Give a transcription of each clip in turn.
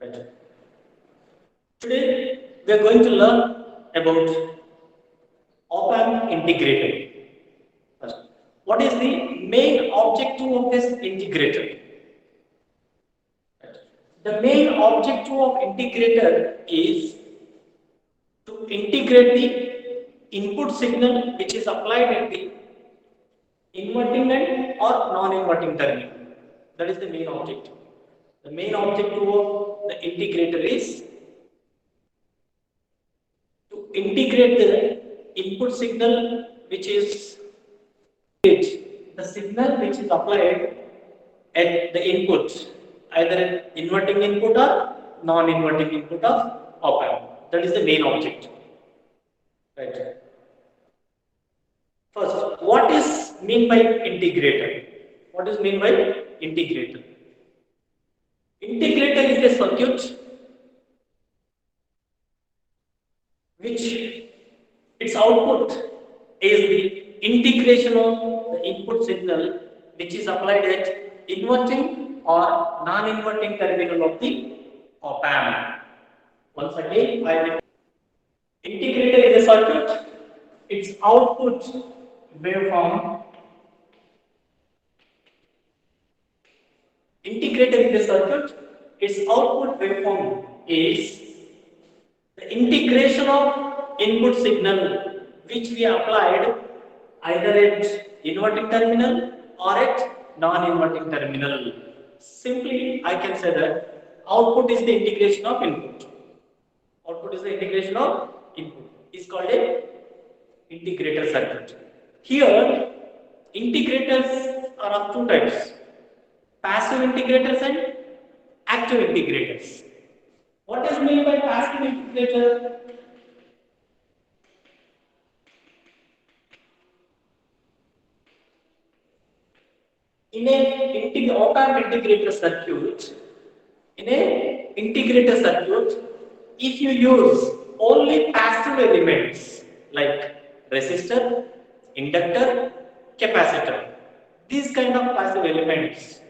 Right. Today we are going to learn about op-amp integrator. First, what is the main objective of this integrator? Right. The main objective of integrator is to integrate the input signal which is applied at the inverting and or non-inverting terminal. That is the main objective. The main objective of the integrator is to integrate the input signal which is the signal which is applied at the input, either inverting input or non-inverting input of op-amp. That is the main objective. Right. First, what is mean by integrator? What is mean by integrator? Integrator is a circuit which its output is the integration of the input signal which is applied at inverting or non-inverting terminal of the op-amp. Once again, integrator is a circuit, its output waveform. Integrator is a circuit, its output waveform is the integration of input signal which we applied either at inverting terminal or at non-inverting terminal. Simply, I can say that output is the integration of input. Output is the integration of input. Is called a integrator circuit. Here, integrators are of two types: passive integrators and active integrators. What is meant by passive integrator? In a op-amp integrator circuit, if you use only passive elements like resistor, inductor, capacitor, these kind of passive elements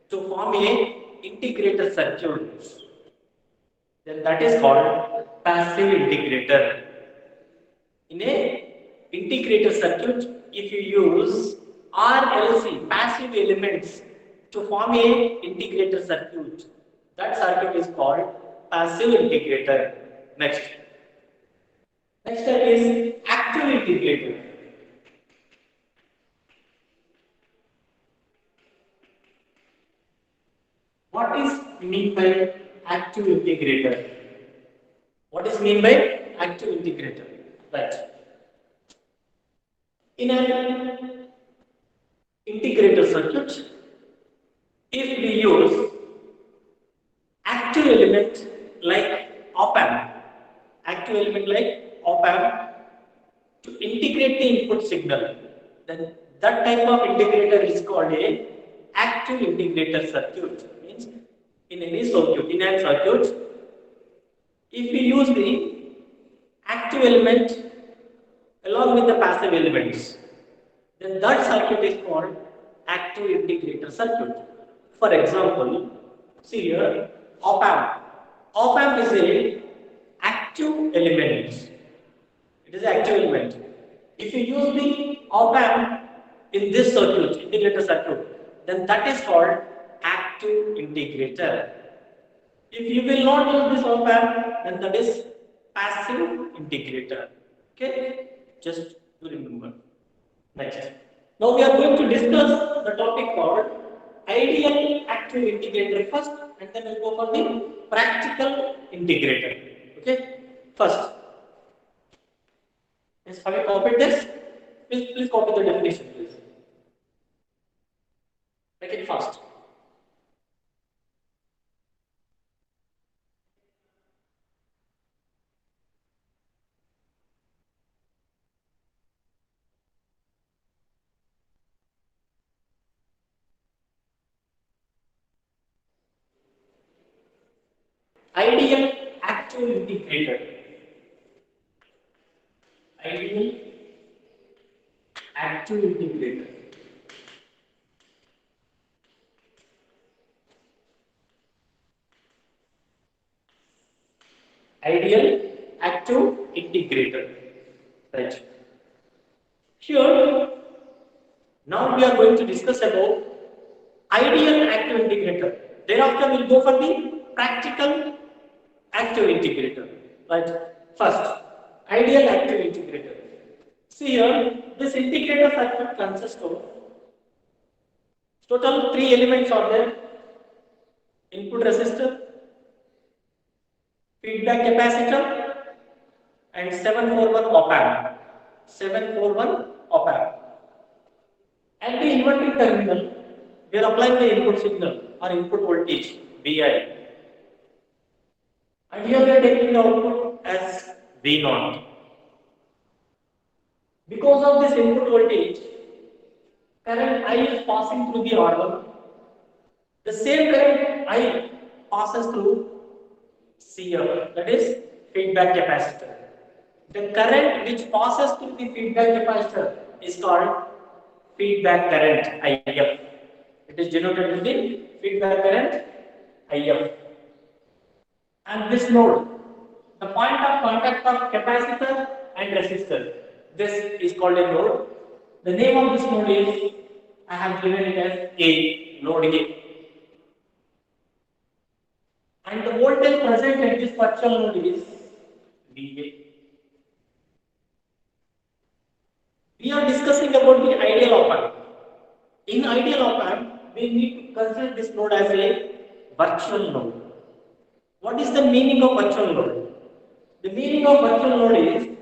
to form a integrator circuit, then that is called passive integrator. In a integrator circuit, if you use RLC, passive elements, to form a integrator circuit, that circuit is called passive integrator. Next type is active integrator. What is meant by active integrator? What is meant by active integrator? Right. In an integrator circuit, if we use active element like op-amp, to integrate the input signal, then that type of integrator is called a active integrator circuit. Means in any circuit, if we use the active element along with the passive elements, then that circuit is called active integrator circuit. For example, see here, op-amp. Op-amp is a active element. It is an active element. If you use the op-amp in this circuit, integrator circuit, then that is called active integrator. If you will not use this op-amp, then that is passive integrator. Okay, just to remember. Next. Now we are going to discuss the topic called ideal active integrator first, and then we'll go for the practical integrator. Okay. First, yes, have you copied this? Please copy the definition, please. Make it fast. Ideal active integrator. Ideal active integrator. Ideal active integrator. Right. Here, now we are going to discuss about ideal active integrator. Thereafter, we'll go for the practical active integrator. Right. First, ideal active integrator. See here, this integrator circuit consists of total three elements are there: input resistor, feedback capacitor, and 741 op amp. 741 op amp. At the inverting terminal, we are applying the input signal or input voltage Vi. And here we are taking the output as V0. Because of this input voltage, current I is passing through the R1. The same current I passes through CF, that is feedback capacitor. The current which passes through the feedback capacitor is called feedback current IF. It is denoted with the feedback current IF. And this node, the point of contact of capacitor and resistor, this is called a node. The name of this node is, I have given it as A, node A. And the voltage present at this virtual node is VA. We are discussing about the ideal op amp. In ideal op amp, we need to consider this node as a virtual node. What is the meaning of virtual node? The meaning of virtual node is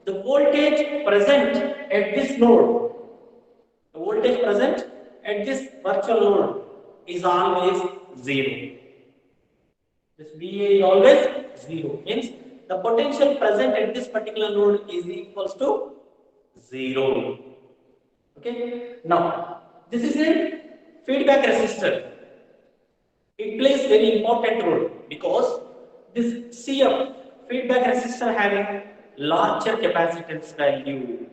the voltage present at this node. The voltage present at this virtual node is always zero. This VA is always zero. Means the potential present at this particular node is equals to zero. Okay. Now, this is a feedback resistor. It plays very important role because this CF feedback resistor having larger capacitance value.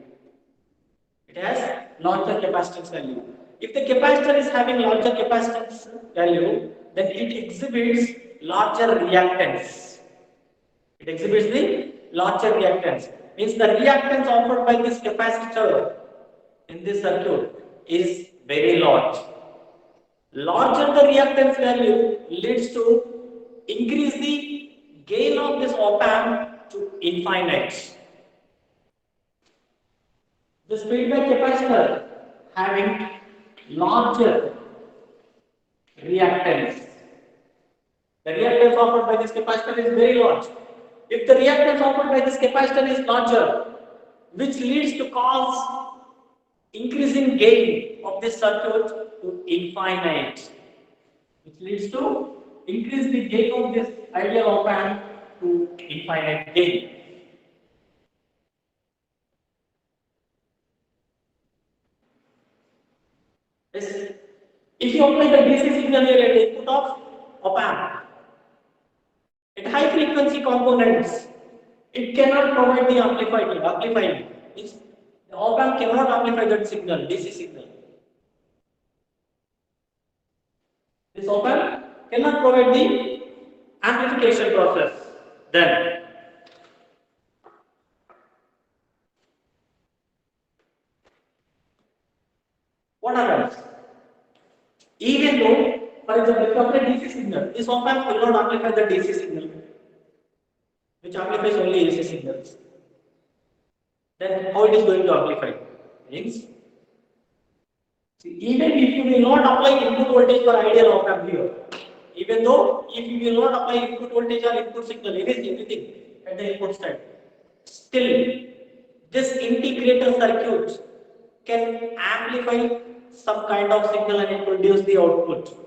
It has larger capacitance value. If the capacitor is having larger capacitance value, then it exhibits larger reactance. It exhibits the larger reactance. Means the reactance offered by this capacitor in this circuit is very large. Larger the reactance value leads to increase the gain of this op amp to infinite. This feedback capacitor having larger reactance. The reactance offered by this capacitor is very large. If the reactance offered by this capacitor is larger, which leads to cause increasing gain of this circuit to infinite, which leads to increase the gain of this ideal op amp to infinite gain. Yes. If you apply the DC signal here at the input of op amp, at high frequency components, it cannot provide the amplifying. Means the op amp cannot amplify that signal, DC signal. This op amp cannot provide the amplification process. Then what happens? Even though, for example, if you apply DC signal, this op amp will not amplify the DC signal, which amplifies only AC signals. Then how it is going to amplify? Means, see, even if you will not apply input voltage for ideal op amp here, even though if you will not apply input voltage or input signal, everything at the input side, still this integrator circuit can amplify some kind of signal and it produce the output.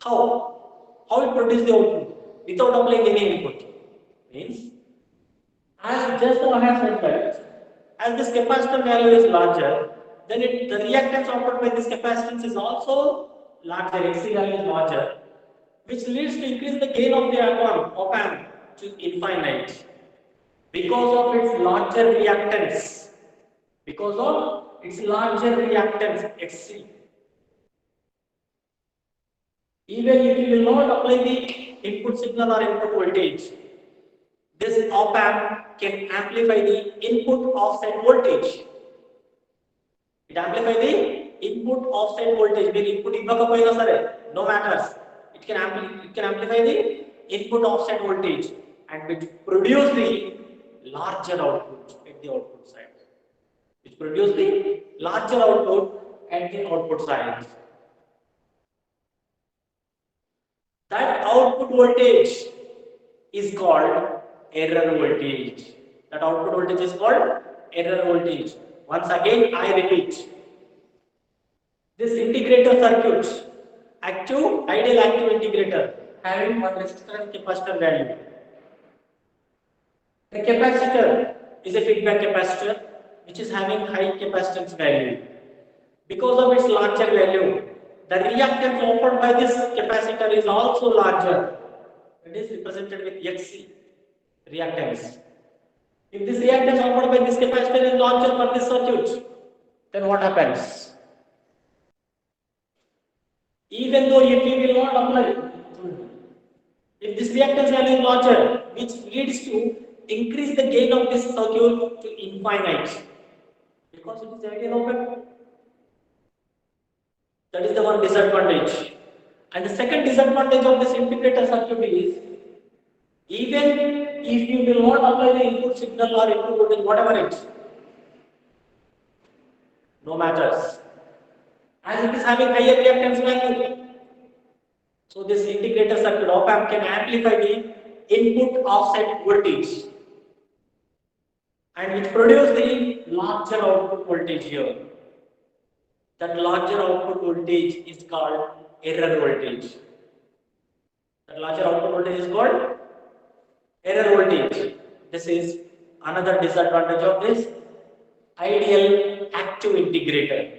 How? How it produce the output? Without applying any input. Means, as just now I have said that, as this capacitor value is larger, then the reactance offered by this capacitance is also larger, XC value is larger, which leads to increase the gain of the op amp to infinite because of its larger reactance. Because of its larger reactance, XC. Even if you will not apply the input signal or input voltage, This op amp can amplify the input offset voltage. It amplifies the input offset voltage. Mean input ibbakapoyina sare, no matters. It can amplify the input offset voltage and which produce the larger output at the output side. Which produce the larger output at the output side. That output voltage is called error voltage. That output voltage is called error voltage. Once again, I repeat. This integrator circuit, ideal active integrator, having one resistor and capacitor value. The capacitor is a feedback capacitor which is having high capacitance value. Because of its larger value, the reactance offered by this capacitor is also larger. It is represented with Xc reactance. If this reactance offered by this capacitor is larger for this circuit, then what happens? Even though if we will not apply, if this reactance value is larger, which leads to increase the gain of this circuit to infinite, because it is ideal open. That is the one disadvantage. And the second disadvantage of this integrator circuit is, even if you will not apply the input signal or input voltage, whatever it is, no matters. As it is having higher reactance value. So this integrator circuit op amp can amplify the input offset voltage and which produce the larger output voltage here. That larger output voltage is called error voltage. That larger output voltage is called error voltage. This is another disadvantage of this ideal active integrator.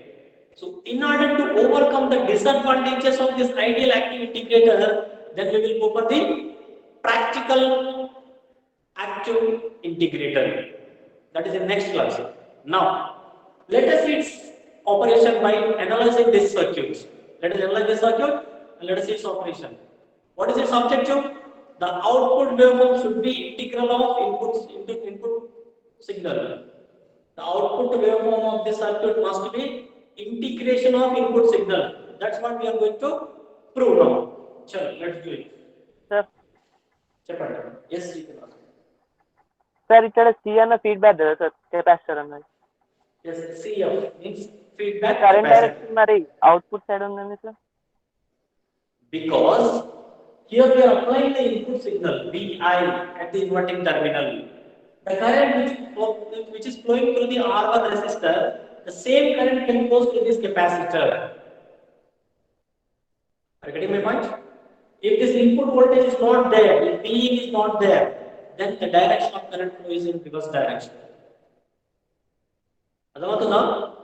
So in order to overcome the disadvantages of this ideal active integrator, then we will go for the practical active integrator. That is in next class. Now, let us see its operation by analyzing this circuit. Let us analyze this circuit and let us see its operation. What is its objective? The output waveform should be integral of input signal. The output waveform of this circuit must be integration of input signal. That's what we are going to prove now. Chalo, let's do it. Sir. Yes, you can ask. Sir, ikkada C anna feedback there, sir, capacitor annadi. Yes, CF means feedback current capacitor. direction mari output side undandi sir. Because here we are applying the input signal Vi at the inverting terminal. The current which is flowing through the R1 resistor, the same current can go to this capacitor. Are you getting my point? If this input voltage is not there, if Vin is not there, then the direction of current flow is in reverse direction. Now,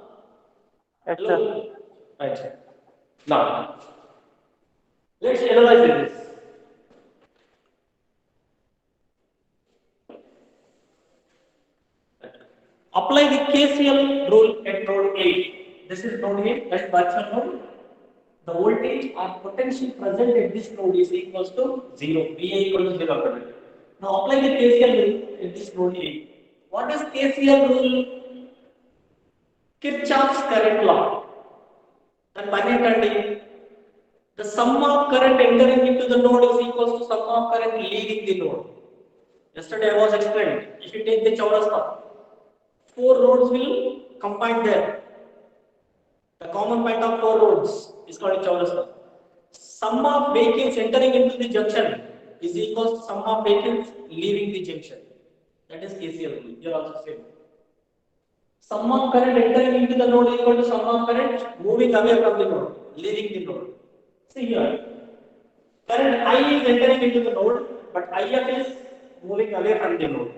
Yes, sir. right. Now, let's analyze this. Apply the KCL rule at node A. This is node A, that is virtual node. The voltage or potential present at this node is equals to 0. VA equals to 0. Now apply the KCL rule at this node A. What is KCL rule? Kirchhoff's current law. Then the sum of current entering into the node is equals to sum of current leaving the node. Yesterday I was explained. If you take the Chaurasta, 4 nodes will combine there. The common point of 4 nodes is called Chaurasta. Sum of vehicles entering into the junction is equals to sum of vehicles leaving the junction. That is KCL rule. You are also same. Sum of current entering into the node is equal to sum of current moving away from the node, leaving the node. See here, current I is entering into the node, but IF is moving away from the node.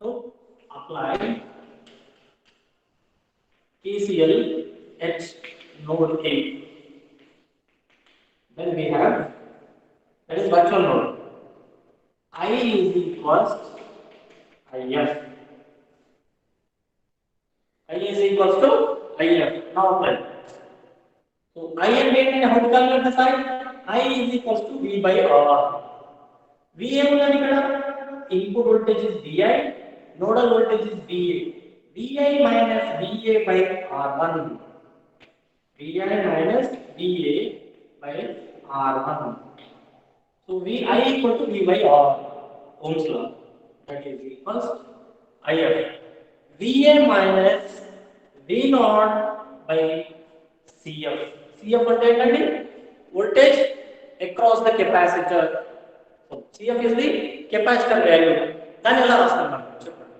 So apply KCL at node A. Then we have, that is virtual node. I is equals IF. I is equals to IF. Now apply. So I and V, how to calculate the sign? I is equals to V by R. V ఏముందండి ఇక్కడ input voltage is Vi, nodal voltage is Va. Vi minus Va by R1. Vi minus Va by R1. So Vi equal to V by R. Ohm's law. That is equals IF. Va minus V naught by CF. CF అంటే ఏంటండి? Voltage across the capacitor. So CF is the capacitor value. దాన్ని ఎలా రాస్తాం మనం చెప్పండి.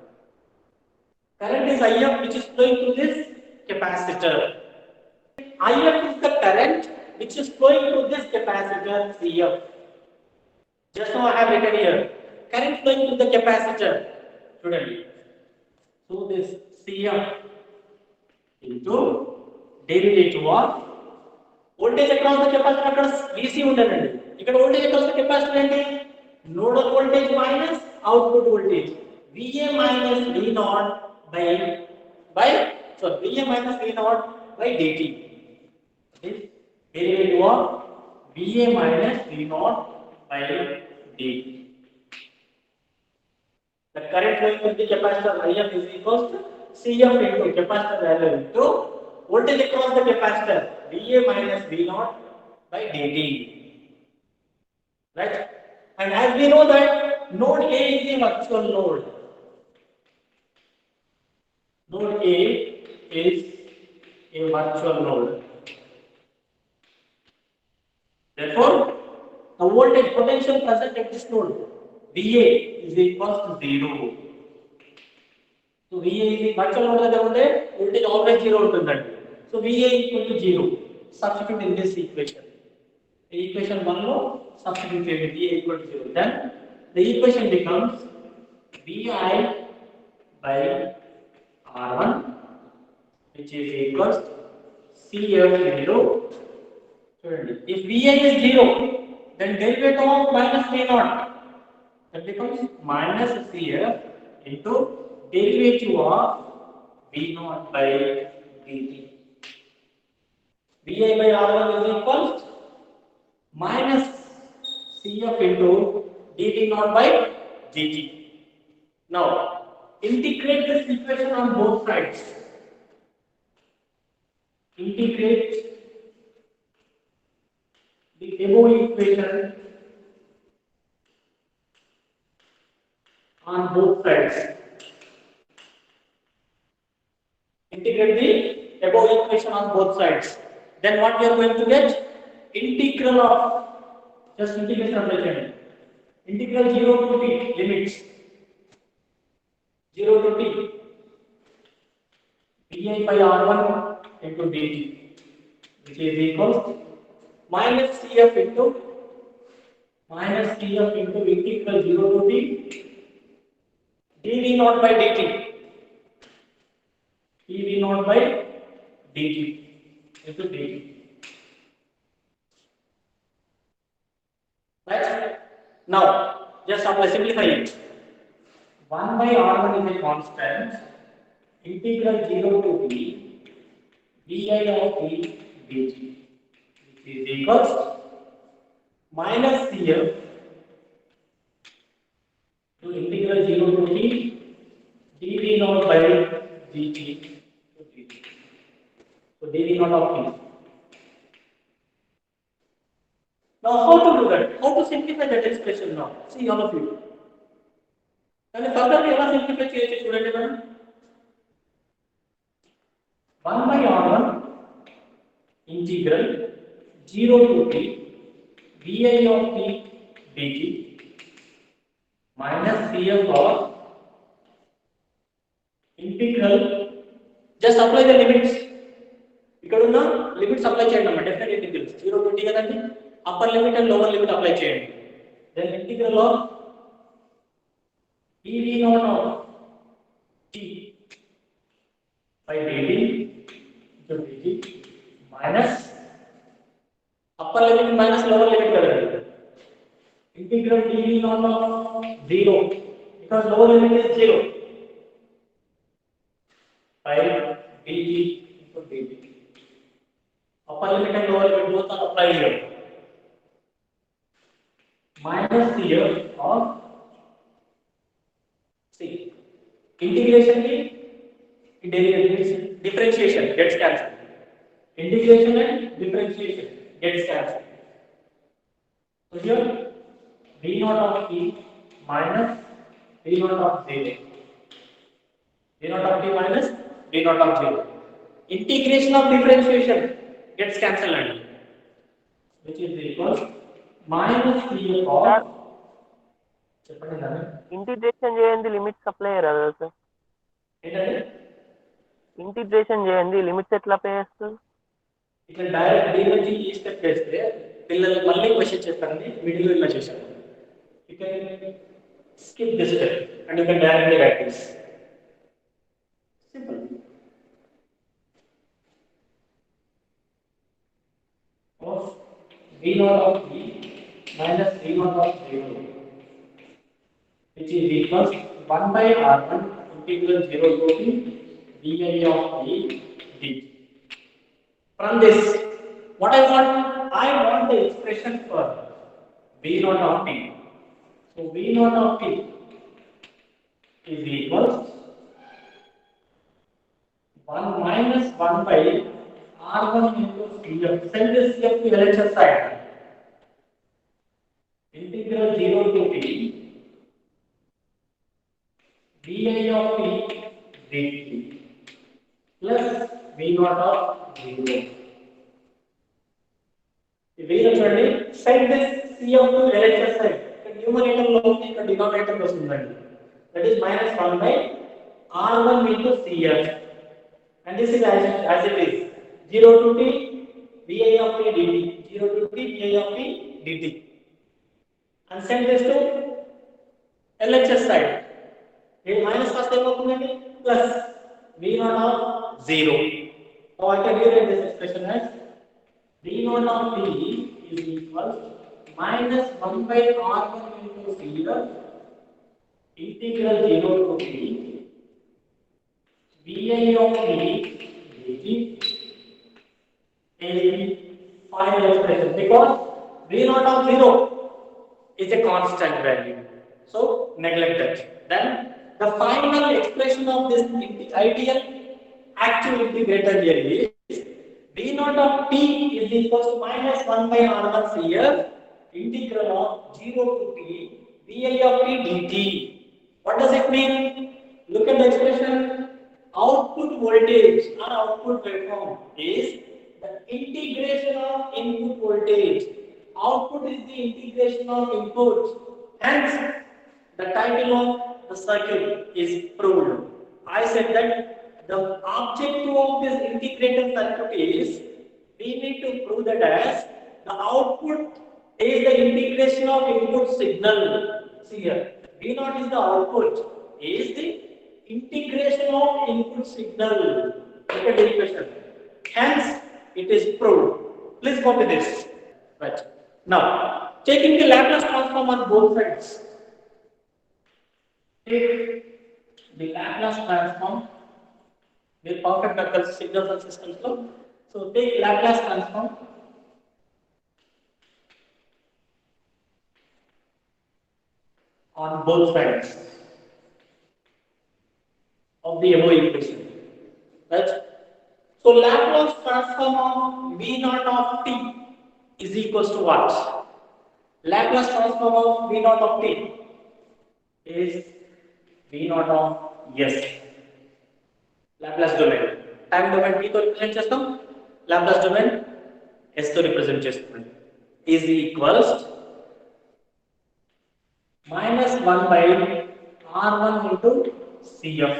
Current is IF which is flowing through this capacitor. IF is the current which is flowing through this capacitor CF. Just now I have written here. Current flowing through the capacitor. Student. So this CF into derivative of voltage across the capacitor అక్కడ VC ఉంటుందండి. ఇక్కడ voltage across the capacitor ఏంటి? Nodal voltage minus output voltage. VA minus V naught by so VA minus V naught by dt. This derivative of VA minus V naught by dt. The current flowing through the capacitor IF is equals to CF into capacitor value into voltage across the capacitor VA minus V naught by dt. Right? And as we know that node A is a virtual node. Node A is a virtual node. Therefore, the voltage potential present at this node VA is equals to 0. So VA is the virtual node దగ్గర ఉంటే voltage always 0 ఉంటుందండి. So VA equal to 0. Substitute in this equation. The equation 1 లో substitute చేయండి VA equal to 0. Then the equation becomes VI by R1 which is equals to CF into చూడండి. If VA is 0, then derivative of minus V naught that becomes minus CF into derivative of V naught by dt. VI by R1 is equals minus CF into dt naught by dt. Now integrate this equation on both sides. Integrate the above equation on both sides. Integrate the above equation on both sides. Then what we are going to get? Integral of just integration apply cheyandi. Integral 0 to t limits 0 to t Vi by R1 into dt which is equals minus CF into integral 0 to t dV naught by dt into dt. Right? Now just simplify it. 1 by R1 is a constant. Integral 0 to t Vi of t dt which is equals minus CF to integral 0 to t dV naught by dt to dt. So dV naught of t. Now how to do that? How to simplify that expression now? See all of you. And further we will simplify cheyachchu chudandi మనం 1 by R1 integral 0 to t Vi of t dt minus CF of integral just apply the limits. ఇక్కడ ఉన్న limits apply చేయండి అన్నమాట. Definite integrals 0 to t కదండి. Upper limit and lower limit apply చేయండి. Then integral of dV naught of t by dt into dt minus upper limit minus lower limit करेंगे. Integral dV naught of 0 because lower limit is 0 by dt into dt. Upper limit and lower limit both are applied here. Minus CF of Integration की differentiation gets cancelled. Integration and differentiation gets cancelled. So here v naught of t minus v naught of 0. V naught of t minus v naught of 0. Integration of differentiation gets cancelled, which is equal minus v of చెప్పండి నాన్న integration చేయండి limits apply చేయరా sir? ఏంటంటే integration చేయండి limits ఎట్లా apply చేస్తారు? ఇట్లా direct D నుంచి ఈ స్టెప్ చేస్తే పిల్లలు మళ్ళీ క్వశ్చన్ చేస్తారని మిడిల్ ఇలా చేశారు. You can skip this step and you can directly write this. Simple. Of v naught of t minus v naught of 0, which is equals 1 by r1 integral 0 to t di of t dt. From this, what I want the expression for v naught of t. So v naught of t is equals 1 minus 1 by r1 into cf. Send this cf to LHS side. Integral 0 to t di of t dt plus v naught of 0. చూడండి send this cf to LHS side. Numerator లో ఉంది, ఇక్కడ denominator లో వస్తుందండి. That is minus 1 by r1 into cf. And this is as it is 0 to t vi of t dt, 0 to t vi of t dt. And send this to LHS side. Here minus first ఏమవుతుందండి plus v naught of 0. Now I can rewrite this expression as v naught of t is equal minus 1 by r1 into cf integral 0 to t vi of t dt is the final expression, because v naught of 0 is a constant value, so neglect that. Then the final expression of this ideal active integrator here is v naught of t is equal to minus 1 by r1 cf integral of 0 to t vi of t dt. What does it mean? Look at the expression. Output voltage or output waveform is the integration of input voltage. Output is the integration of inputs. Hence, the title of the circuit is proved. I said that the objective of this integrated circuit is we need to prove that as the output is the integration of input signal. See here, V naught is the output, is the integration of input signal. Look at the equation. Hence, it is proved. Please copy this. Right. Now, taking the Laplace transform on both sides. Take the Laplace transform with perfect vector signals and systems. So, take Laplace transform on both sides of the above equation. Right? So Laplace transform of v naught of t is equals to what? Laplace transform of v naught of t is v naught of s. Laplace domain. Time domain t తో represent చేస్తాం. Laplace domain s తో represent చేస్తాం. Is equals minus 1 by r1 into cf.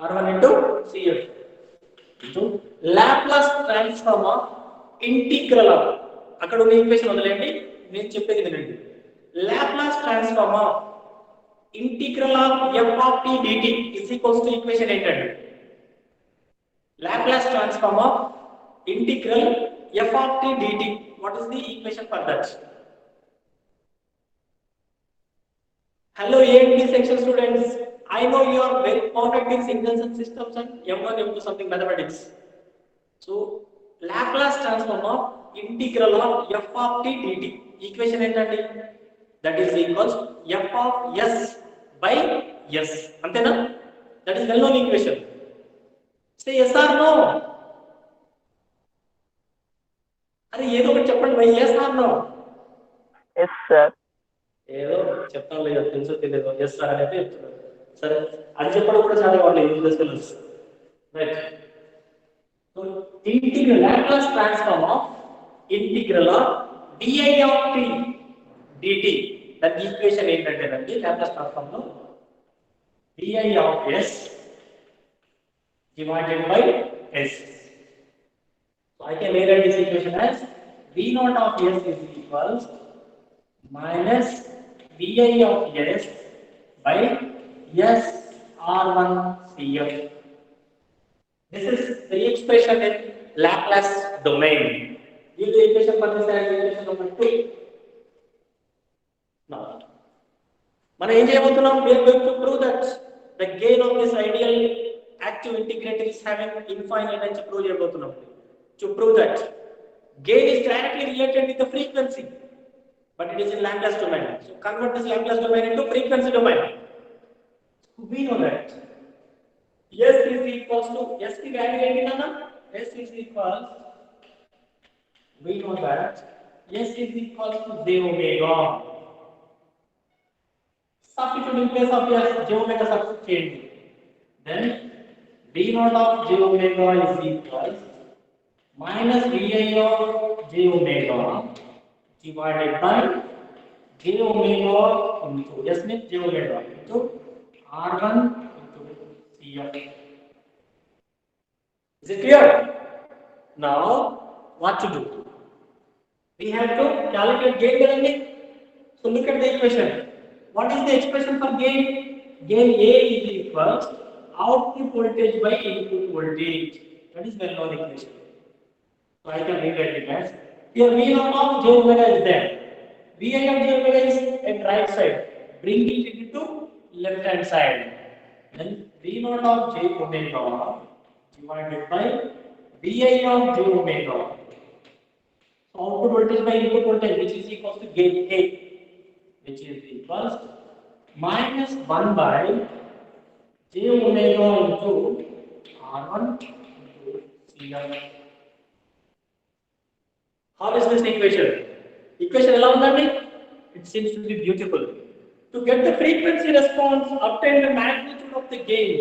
r1 into cf into Laplace transform of integral of, అక్కడ ఉన్న equation వదిలేండి, నేను చెప్పేది వినండి. Laplace transform of integral of f of t dt is equals to equation ఏంటండి? Laplace transform of integral f of t dt. What is the equation for that? Hello AMD section students, I know you are very perfect in signals and systems and M1 M2 something mathematics. So Laplace transform of integral of f of t dt equation ఏంటండి? That is equals f of s by yes. Antena? That is well-known equation. Say yes or no. అరే ఏదో ఒకటి చెప్పండి భయ్, yes or no. Yes sir. ఏదో చెప్తాను లేదు, తెలుసో తెలియదు, ఎస్ సార్ అనేది చెప్తున్నారు. సరే, అది చెప్పడం కూడా చాలా వాళ్ళు యూజ్ తెలుసు. Right. So integral Laplace transform of integral of d of t dt, దాని ఈక్వేషన్ ఏంటంటేనండి లాప్లాస్ ట్రాన్స్ఫార్మ్ లో di of s divided by s. So I can rewrite this equation as v naught of s is equals minus vi of s by s r1 cf. This is the expression in Laplace domain. Give the equation for this as equation number 2. Now, మనం ఏం చేయబోతున్నాం? We are going to prove that the gain of this ideal active integrator is having infinite అని prove చేయబోతున్నాం. To prove that gain is directly related with the frequency, but it is in Laplace domain. So convert this Laplace domain into frequency domain. We know that s is equals to s की value ఏంటి నాన్న? s is equals, we know that s is equals to j omega. Substitute in place of s, j omega substitute చేయండి. Then d naught of j omega is equals minus vi of j omega divided by j omega into s means j omega into r1 into cf. Is it clear? Now what to do? We have to calculate gain kadandi. So look at the equation. What is the expression for gain? Gain A is equals output voltage by input voltage. That is well known equation. So I can rewrite it as, here V naught of j omega is there. Vi of j omega is at right side. Bring it into left hand side. Then V naught of j omega divided by Vi of j omega. So output voltage by input voltage, which is equals to gain A, which is equals minus 1 by j omega into r1 into cf. How is this equation? Equation ఎలా ఉందండి? It seems to be beautiful. To get the frequency response, obtain the magnitude of the gain.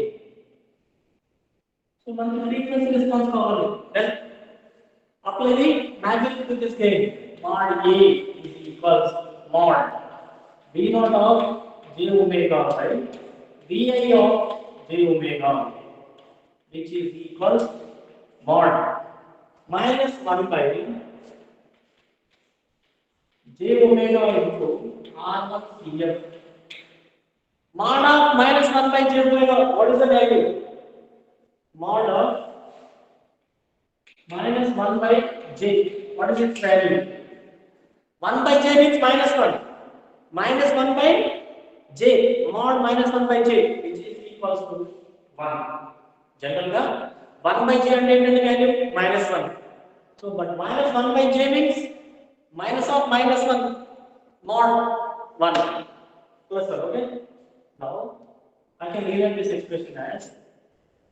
So మనకి frequency response కావాలి. Then apply the magnitude to this gain. Mod A is equals mod V naught of j omega by Vi of j omega, which is equals mod minus 1 by j omega into r1 cf. Mod of minus 1 by j omega, what is the value? Mod of minus 1 by j, what is its value? 1 by j means minus 1. Minus 1 by j, mod minus 1 by j, which is equals to 1. Generally, 1 by j and value minus 1. So, but minus 1 by j means minus of minus 1, mod 1. Plus, okay? Now, I can rewrite this expression as,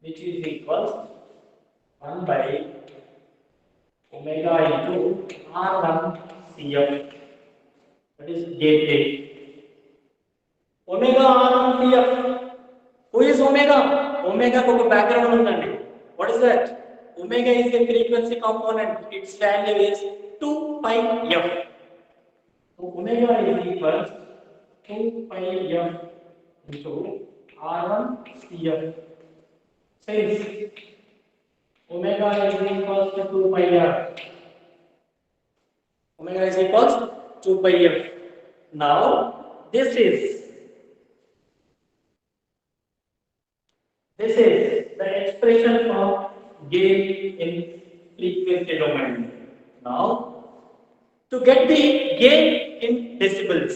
which is equals 1 by omega into r1 cf. That is gain A. Omega r1 cf. Who is omega? Omega को background ఉందండి. What is that? Omega is a frequency component. Its value is 2 pi f. So omega is equals 2 pi f into r1 cf. Says omega is equals to 2 pi f. Omega is equals 2 pi f. Now this is the expression of gain in frequency domain. Now to get the gain in decibels,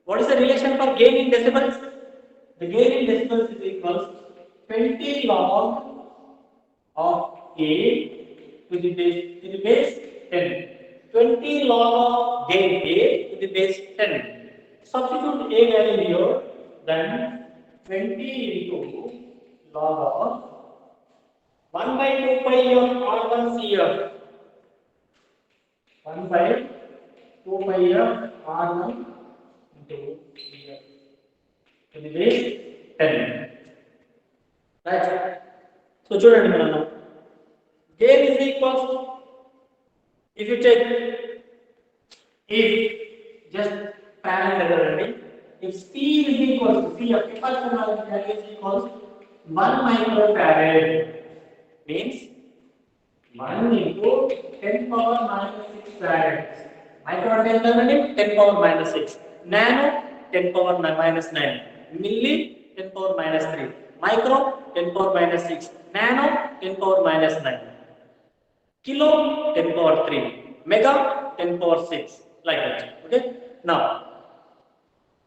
what is the relation for gain in decibels? The gain in decibels is equals 20 log of A to the base 10. 20 log of gain A to the base 10. Substitute A value here, then 20 into log of 1 by 2 pi of R1 CF. 1 by 2 pi of R1 into CF. To the base 10. Right? So, చూడండి మనం gain is equals to, if you take, if just parameter only, if C is equals to C of capacitor value is equals 1 microfarad, means 1 into 10 power minus 6 farads. Microfarad ఏంటంటే 10 power minus 6, nano 10 power minus 9, milli 10 power minus 3, micro 10 power minus 6, nano 10 power minus 9, kilo 10 power 3, mega 10 power 6, like that. Okay, now,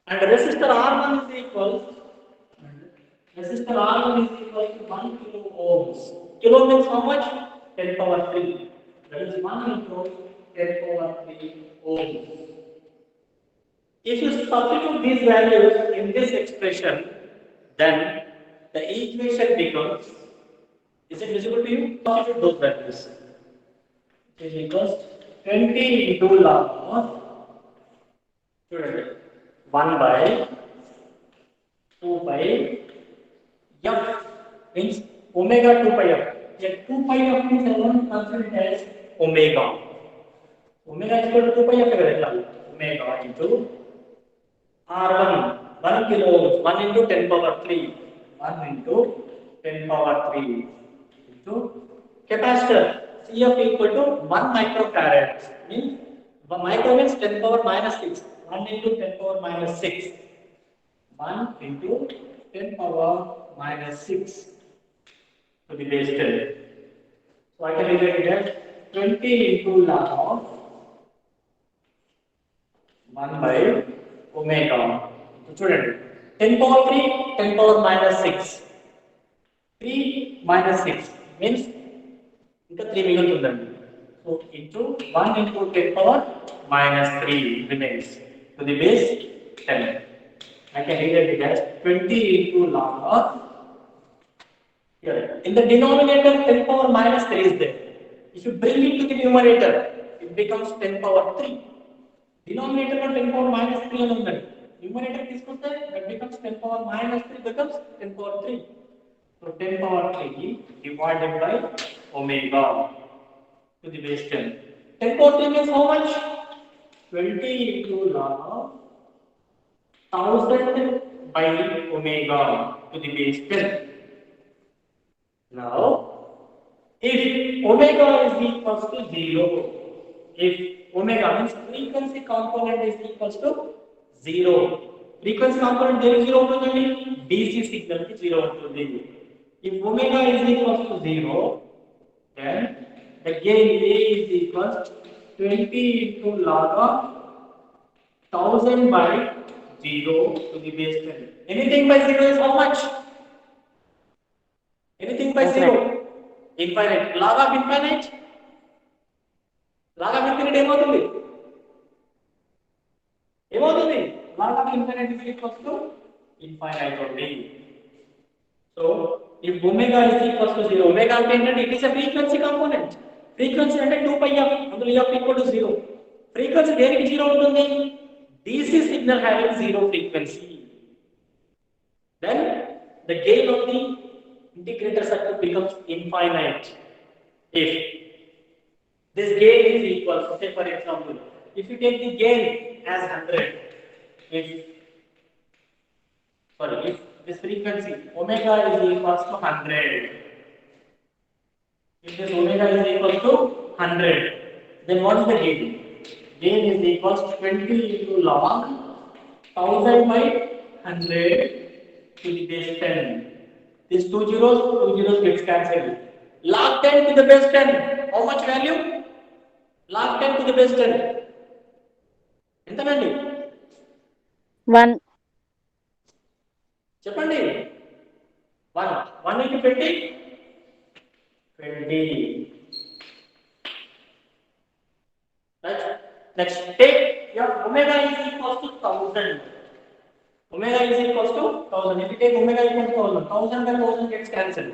and resistor R1 is equal to 1 kilo ohms. Kilo means how much? 10 power 3. That is 1 into 10 power 3 ohms. If you substitute these values in this expression, then the equation becomes, is it visible to you? Substitute those values. It is equals 20 into log of 1 by 2 by f, means omega 2 pi f. Here 2 pi f means I want to consider it as omega. Omega is equal to 2 pi f kada, omega into R1 1 kilo ohms, 1 into 10 power 3, 1 into 10 power 3 into capacitor CF equal to 1 microfarad, means 1 micro means 10 power minus 6, 1 into 10 power minus 6, 1 into 10 power minus 6 to the base 10. So I can write it as 20 into log of 1 by omega. So చూడండి 10 power 3, 10 power minus 6, 3 minus 6 means ఇంకా 3 మిగులుతుందండి. So into 1 into 10 power minus 3 remains to the base 10. I can write it as 20 into log of, here in the denominator 10 power minus 3 is there. If you bring it to the numerator, it becomes 10 power 3. Denominator లో 10 power minus 3 అని ఉందండి. Numerator తీసుకుంటే that becomes 10 power minus 3 becomes 10 power 3. So 10 power 3 divided by omega to the base 10. 10 power 3 means how much? 20 into log of 1000 by omega to the base 10. Now, if omega is equals to 0, if omega means frequency component is equals to 0, frequency component there is 0 ఉంటుంది, DC signal ki 0 ఉంటుంది. If omega is equals to 0, then the gain A is equals 20 into log of 1000 by 0 to the base 10. Anything by 0 is how much? Anything by 0? Infinite. Log of infinite? Log of infinite ఏమవుతుంది? ఏమవుతుంది? Log of infinite is equals to infinite only. So, if omega is equals to 0, omega అంటే ఏంటంటే it is a frequency component. Frequency అంటే 2 pi f, అందులో f equal to 0. Frequency దేనికి 0 ఉంటుంది? DC signal having 0 frequency. Then the gain of the integrator circuit becomes infinite. If this gain is equal, say for example, if you take the gain as 100, if this frequency omega is equals to 100, if this omega is equal to 100, then what is the gain? Gain is equals to 20 into log 1000 by 100 to the base 10. These two zeros gets cancelled. Log 10 to the base 10. How much value? Log 10 to the base 10. ఎంతనండి? 1. చెప్పండి. 1 into 20. 20. Right? Next, take your omega is equals to 1000. Omega is equals to 1000. If you take omega equals to 1000, 1000 by 1000 gets cancelled.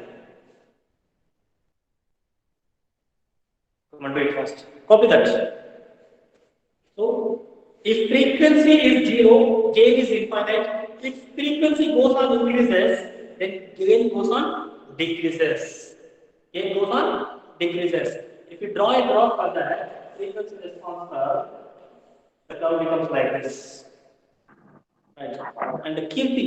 Come on, do it fast. Copy that. So, if frequency is 0, gain is infinite. If frequency goes on increases, then gain goes on decreases. Gain goes on decreases. If you draw a graph for that, frequency response curve, the curve becomes like this. Right. And the key thing